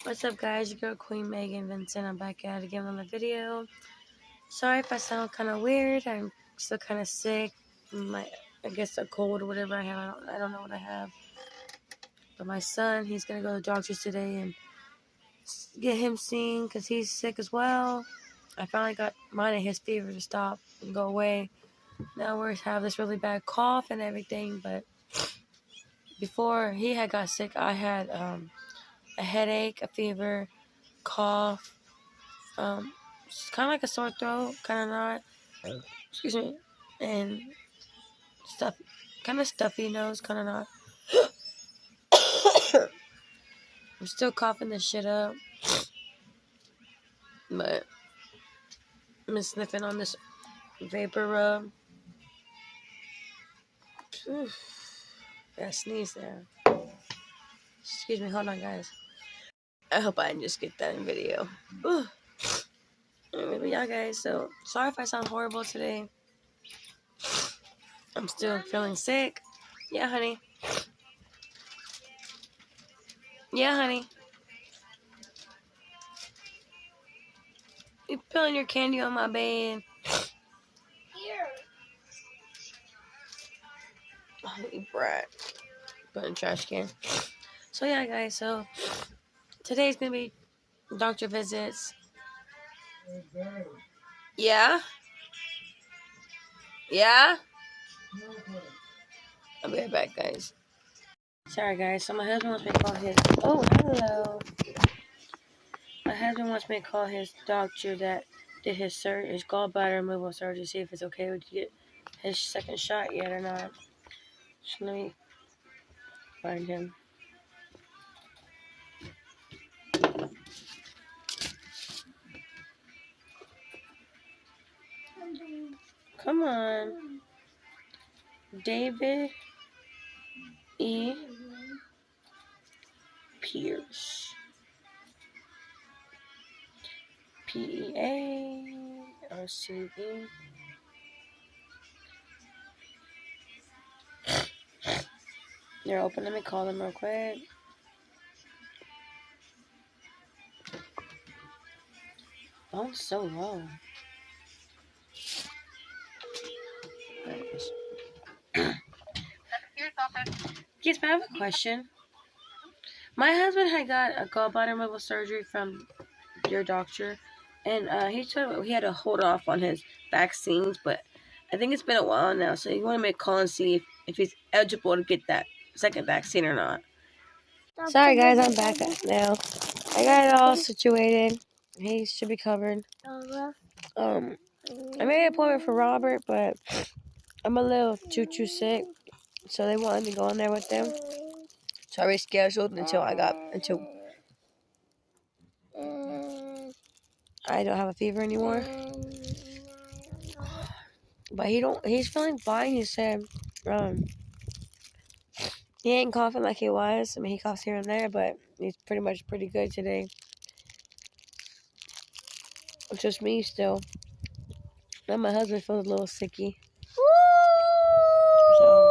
What's up, guys? Your girl Queen Megan Vincent. I'm back at it again on the video. Sorry if I sound kind of weird. I'm still kind of sick. I guess a cold or whatever I have. I don't know what I have. But my son, he's gonna go to the doctor's today and get him seen because he's sick as well. I finally got mine and his fever to stop and go away. Now we have this really bad cough and everything. But before he had got sick, I had a headache, a fever, cough. It's kind of like a sore throat, kind of not. Excuse me. And stuff, kind of stuffy nose, kind of not. I'm still coughing this shit up, but I'm sniffing on this vapor rub. Got sneeze there. Excuse me, hold on, guys. I hope I didn't just get that in video. Anyway, yeah, guys. So sorry if I sound horrible today. I'm still feeling sick. Yeah, honey. Yeah, honey. You peeling your candy on my bed. Here. Oh, you brat. Put in the trash can. So yeah, guys. So today's gonna be doctor visits. Yeah. Yeah. I'll be right back, guys. Sorry, guys. So my husband wants me to call his. Oh, hello. My husband wants me to call his doctor that did his gallbladder removal surgery, see if it's okay to get his second shot yet or not. So let me find him. Come on. David E. Pierce. P-E-A-R-C-E. They're open. Let me call them real quick. Oh, it's so low. Yes, but I have a question. My husband had got a gallbladder removal surgery from your doctor, and he told he had to hold off on his vaccines, but I think it's been a while now, so he wanted me to call and see if he's eligible to get that second vaccine or not. Sorry, guys, I'm back now. I got it all situated. He should be covered. I made an appointment for Robert, but I'm a little too sick, so they wanted me to go in there with them. So I rescheduled until I don't have a fever anymore. But he's feeling fine. He said, he ain't coughing like he was. I mean, he coughs here and there, but he's pretty good today. It's just me still. Now my husband feels a little sicky. So,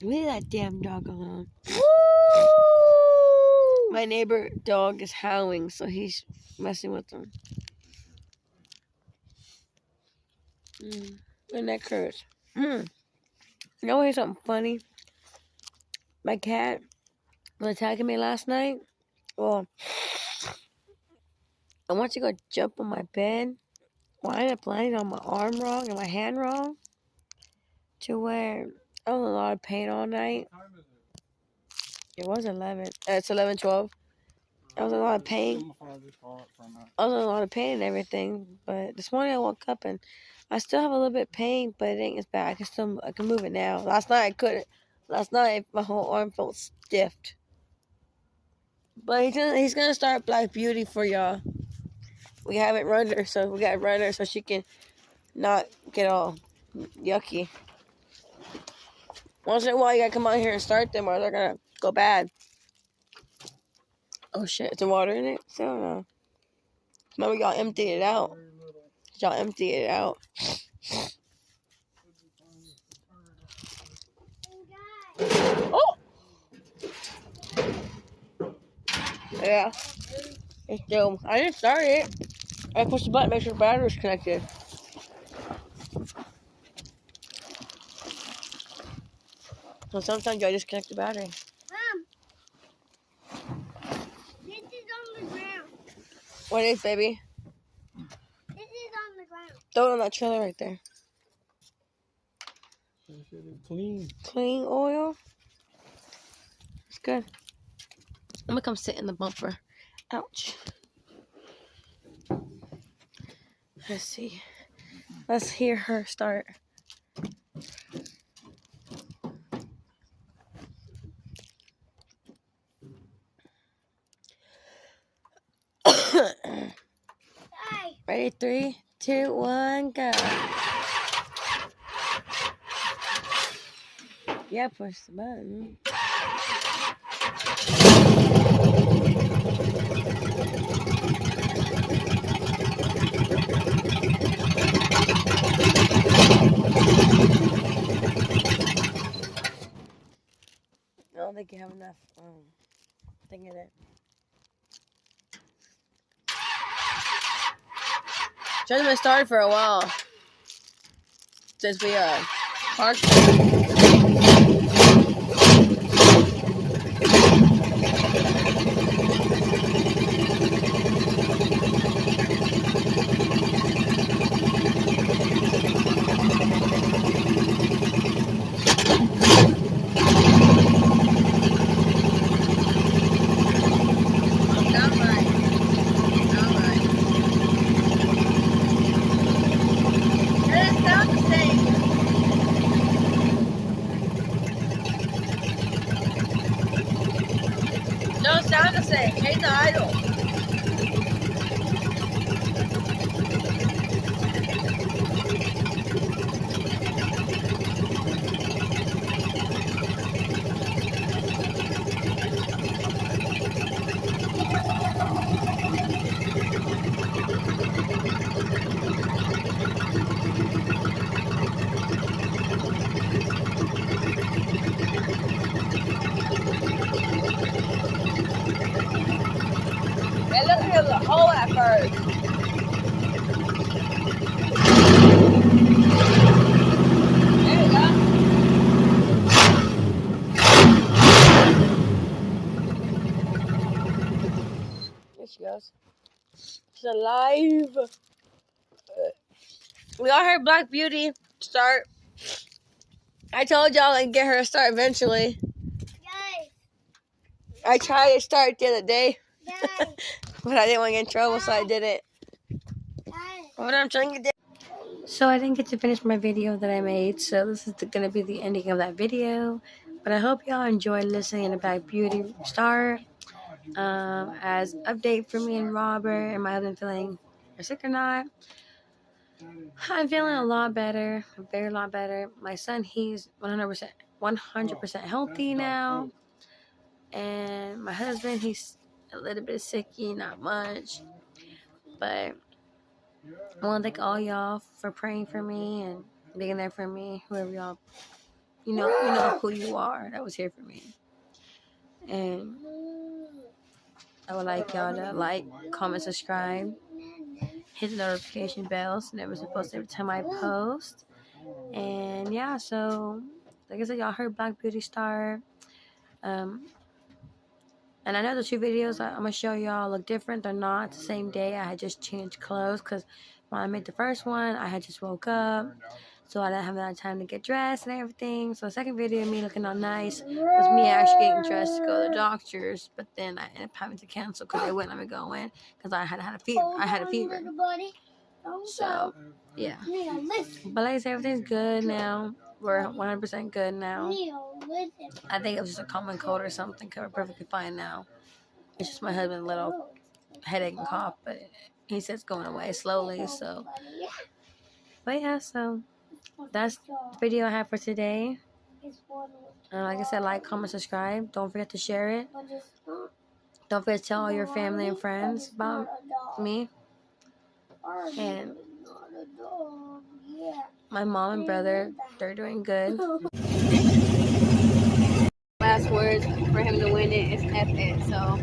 leave that damn dog alone. My neighbor dog is howling, so he's messing with him. And that curse. You know what's something funny? My cat was attacking me last night. Well, I went to go jump on my bed. Well, I ended up landing on my arm wrong and my hand wrong. To where I was in a lot of pain all night. It was 11. It's 11:12. I was in a lot of pain. I was in a lot of pain and everything. But this morning I woke up and I still have a little bit of pain, but it ain't as bad. I can move it now. Last night I couldn't. Last night my whole arm felt stiff. But he's gonna start Black Beauty for y'all. We haven't run her, so we gotta run her so she can not get all yucky. Once in a while, you gotta come out here and start them, or they're gonna go bad. Oh shit, is there water in it? I don't know. Remember, y'all emptied it out. Y'all emptied it out. Oh! Yeah. It's still. I didn't start it. I pushed the button, make sure the battery's connected. So sometimes I disconnect the battery. Mom, this is on the ground. What is, baby? This is on the ground. Throw it on that trailer right there. Clean. Clean oil. It's good. I'm gonna come sit in the bumper. Ouch. Let's see. Let's hear her start. Hey. Ready? 3, 2, 1, go. Yeah, push the button. I don't think you have enough thing in it. She hasn't been started for a while. Since we parked. No, sound the same. Change the idle. It looked like a hole at first. There you go. There she goes. She's alive. We all heard Black Beauty start. I told y'all I'd get her a start eventually. Yay. I tried to start the other day, Yay. but I didn't want to get in trouble, so I didn't. Yay. What I'm trying to do. So I didn't get to finish my video that I made, so this is going to be the ending of that video. But I hope y'all enjoyed listening to Black Beauty start. As update for me and Robert and my husband feeling sick or not. I'm feeling a lot better, a very lot better. My son, he's 100% healthy now. And my husband, he's a little bit sicky, not much. But I want to thank all y'all for praying for me and being there for me. Whoever y'all, you know who you are that was here for me. And I would like y'all to like, comment, subscribe, hit the notification bell so never supposed to every time I post. And yeah, so like I said, y'all heard Black Beauty start. And I know the 2 videos I'm going to show y'all look different. They're not the same day. I had just changed clothes because when I made the first one, I had just woke up. So I didn't have enough time to get dressed and everything. So the second video of me looking all nice was me actually getting dressed to go to the doctors. But then I ended up having to cancel because they wouldn't let me go in because I had a fever. So, yeah. But like I said, everything's good now. We're 100% good now. I think it was just a common cold or something. We're perfectly fine now. It's just my husband's little headache and cough, but he says it's going away slowly. So, but yeah, so that's the video I have for today. Like I said, like, comment, subscribe. Don't forget to share it. Don't forget to tell all your family and friends about me. And my mom and brother, they're doing good. Last words for him to win it is F it. So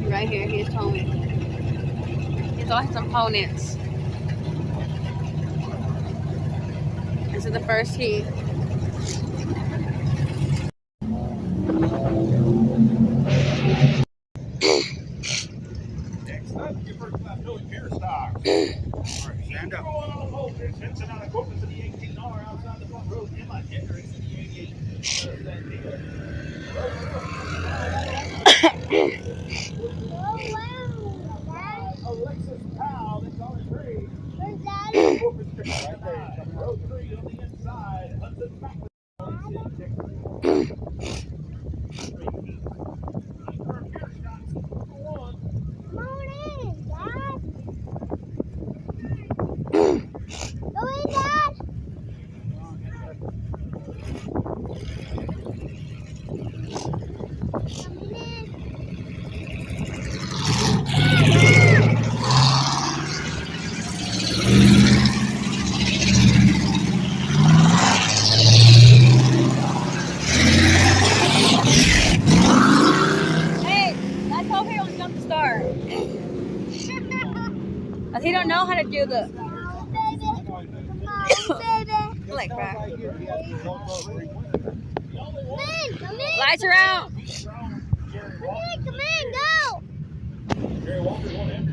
Right here, he just told me. He's all his opponents. This is the first heat. Next up, your first class Philly beer stock. All right, stand up. Going on the pole, Vincent out of Corpus in the 18R outside the front row. Emma Hendricks in the 88. Alexis Powell, that's on his grade. Where's Daddy? Corpus right there. Row 3 on the inside. Hudson back. Come on in, Dad. Go in, Dad. Coming in. Hey, that's over here on Jump Start. He don't know how to do the Come on, baby. Come on, baby. like crack. Come in, come in. Lights are out. Come in, go. Come in.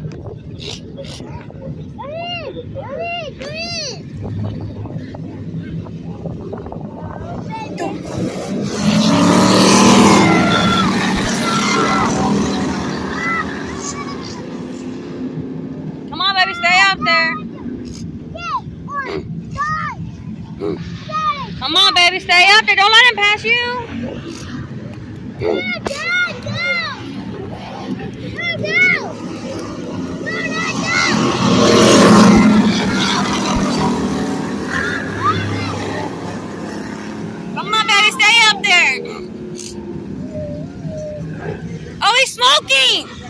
Come on, baby, stay up there. Come on, baby, stay up there. Don't let him pass you. Come on, baby, stay up there. Oh, he's smoking.